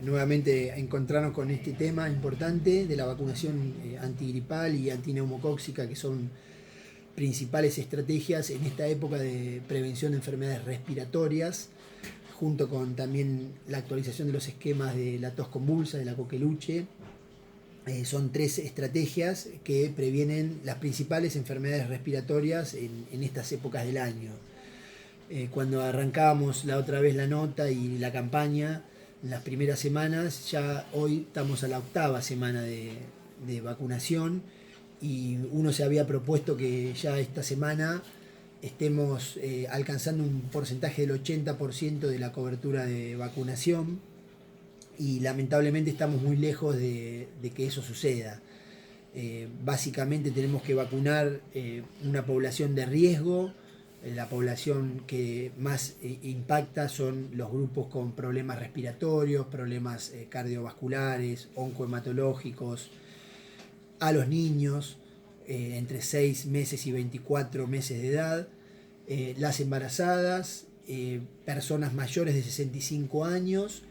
nuevamente encontrarnos con este tema importante de la vacunación antigripal y antineumocóxica, que son principales estrategias en esta época de prevención de enfermedades respiratorias, junto con también la actualización de los esquemas de la tos convulsa, de la coqueluche. Son tres estrategias que previenen las principales enfermedades respiratorias en estas épocas del año. Cuando arrancábamos la otra vez la nota y la campaña, en las primeras semanas, ya hoy estamos a la 8ª semana de vacunación y uno se había propuesto que ya esta semana estemos alcanzando un porcentaje del 80% de la cobertura de vacunación, y lamentablemente estamos muy lejos de que eso suceda. Básicamente tenemos que vacunar una población de riesgo. La población que más impacta son los grupos con problemas respiratorios, problemas cardiovasculares, oncohematológicos, a los niños entre 6 meses y 24 meses de edad, las embarazadas, personas mayores de 65 años,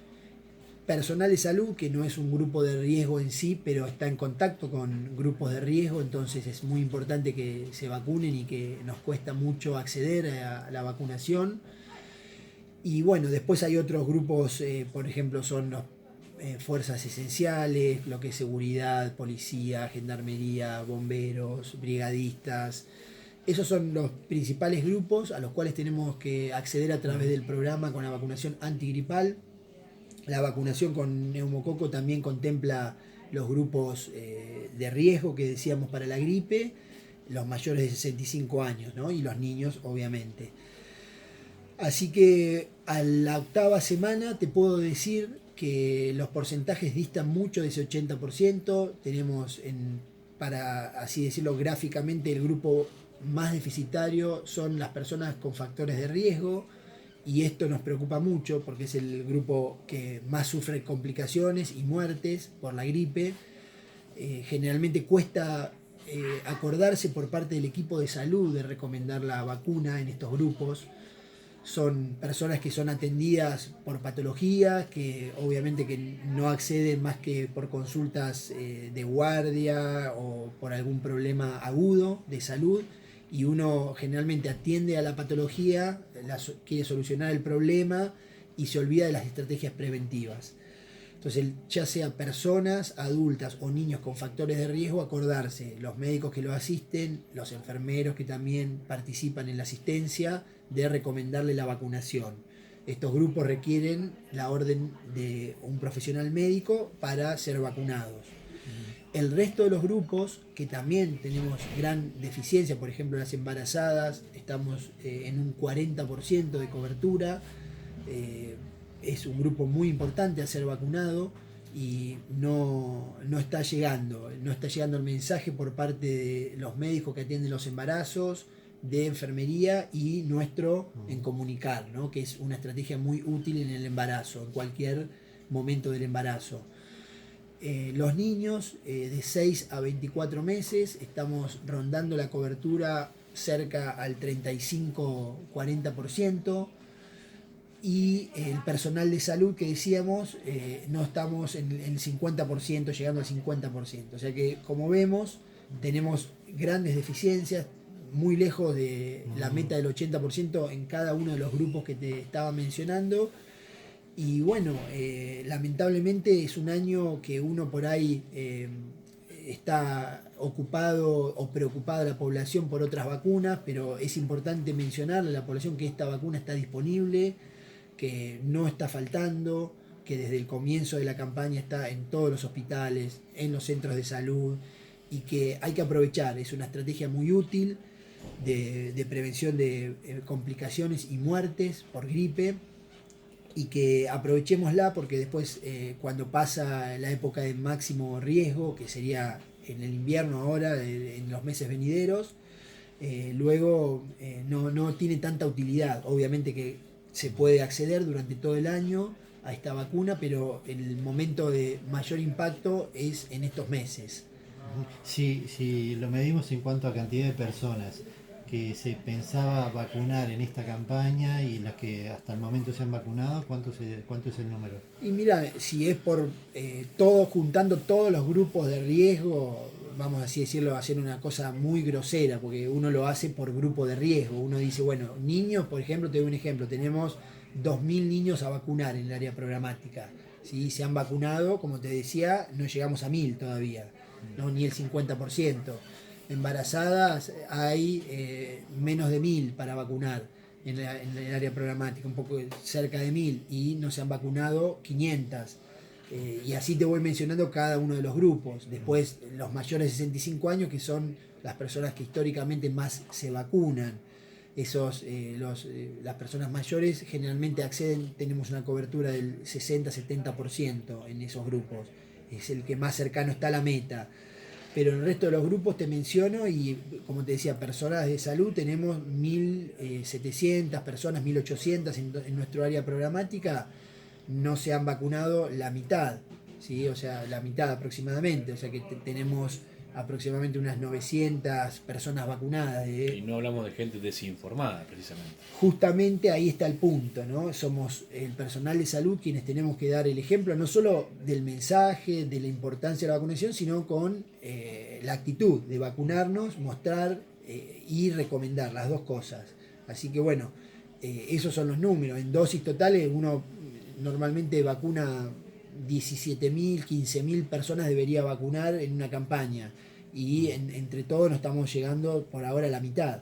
personal de salud, que no es un grupo de riesgo en sí, pero está en contacto con grupos de riesgo, entonces es muy importante que se vacunen y que nos cuesta mucho acceder a la vacunación. Y bueno, después hay otros grupos, por ejemplo, son los fuerzas esenciales, lo que es seguridad, policía, gendarmería, bomberos, brigadistas. Esos son los principales grupos a los cuales tenemos que acceder a través del programa con la vacunación antigripal. La vacunación con neumococo también contempla los grupos de riesgo que decíamos para la gripe, los mayores de 65 años, ¿no? Y los niños, obviamente. Así que a la 8ª semana te puedo decir que los porcentajes distan mucho de ese 80%. Tenemos, para así decirlo gráficamente, el grupo más deficitario son las personas con factores de riesgo, y esto nos preocupa mucho porque es el grupo que más sufre complicaciones y muertes por la gripe. Generalmente cuesta acordarse por parte del equipo de salud de recomendar la vacuna en estos grupos. Son personas que son atendidas por patologías, que obviamente que no acceden más que por consultas de guardia o por algún problema agudo de salud, y uno generalmente atiende a la patología, quiere solucionar el problema y se olvida de las estrategias preventivas. Entonces, ya sea personas adultas o niños con factores de riesgo, acordarse, los médicos que lo asisten, los enfermeros que también participan en la asistencia, de recomendarle la vacunación. Estos grupos requieren la orden de un profesional médico para ser vacunados. El resto de los grupos, que también tenemos gran deficiencia, por ejemplo las embarazadas, estamos en un 40% de cobertura. Es un grupo muy importante a ser vacunado y no está llegando el mensaje por parte de los médicos que atienden los embarazos, de enfermería y nuestro en comunicar, ¿no? Que es una estrategia muy útil en el embarazo, en cualquier momento del embarazo. Los niños de 6 a 24 meses estamos rondando la cobertura cerca al 35-40%, y el personal de salud que decíamos, no estamos en el 50%, llegando al 50%. O sea que, como vemos, tenemos grandes deficiencias, muy lejos de la meta del 80% en cada uno de los grupos que te estaba mencionando. Y bueno, lamentablemente es un año que uno por ahí está ocupado o preocupada la población por otras vacunas, pero es importante mencionarle a la población que esta vacuna está disponible, que no está faltando, que desde el comienzo de la campaña está en todos los hospitales, en los centros de salud, y que hay que aprovechar. Es una estrategia muy útil de prevención de complicaciones y muertes por gripe, y que aprovechémosla porque después, cuando pasa la época de máximo riesgo, que sería en el invierno ahora, en los meses venideros, luego no tiene tanta utilidad. Obviamente que se puede acceder durante todo el año a esta vacuna, pero el momento de mayor impacto es en estos meses. Si lo medimos en cuanto a cantidad de personas, que se pensaba vacunar en esta campaña y las que hasta el momento se han vacunado? ¿Cuánto es el número? Y mira, si es por todos, juntando todos los grupos de riesgo, vamos así decirlo, hacer una cosa muy grosera, porque uno lo hace por grupo de riesgo. Uno dice, bueno, niños, por ejemplo, te doy un ejemplo, tenemos 2.000 niños a vacunar en el área programática. ¿Sí? Se han vacunado, como te decía, no llegamos a 1.000 todavía, no, ni el 50%. Embarazadas hay menos de 1.000 para vacunar en el área programática, un poco cerca de 1.000, y no se han vacunado 500. Y así te voy mencionando cada uno de los grupos. Después, los mayores de 65 años, que son las personas que históricamente más se vacunan. Las personas mayores generalmente acceden, tenemos una cobertura del 60-70% en esos grupos. Es el que más cercano está a la meta. Pero en el resto de los grupos te menciono y como te decía, personas de salud tenemos 1.700 personas, 1.800 en nuestro área programática, no se han vacunado la mitad, ¿sí? O sea, la mitad aproximadamente, o sea que tenemos aproximadamente unas 900 personas vacunadas. Y no hablamos de gente desinformada, precisamente. Justamente ahí está el punto, ¿no? Somos el personal de salud quienes tenemos que dar el ejemplo, no solo del mensaje, de la importancia de la vacunación, sino con la actitud de vacunarnos, mostrar y recomendar las dos cosas. Así que bueno, esos son los números. En dosis totales uno normalmente vacuna 17.000, 15.000 personas debería vacunar en una campaña y entre todos nos estamos llegando por ahora a la mitad.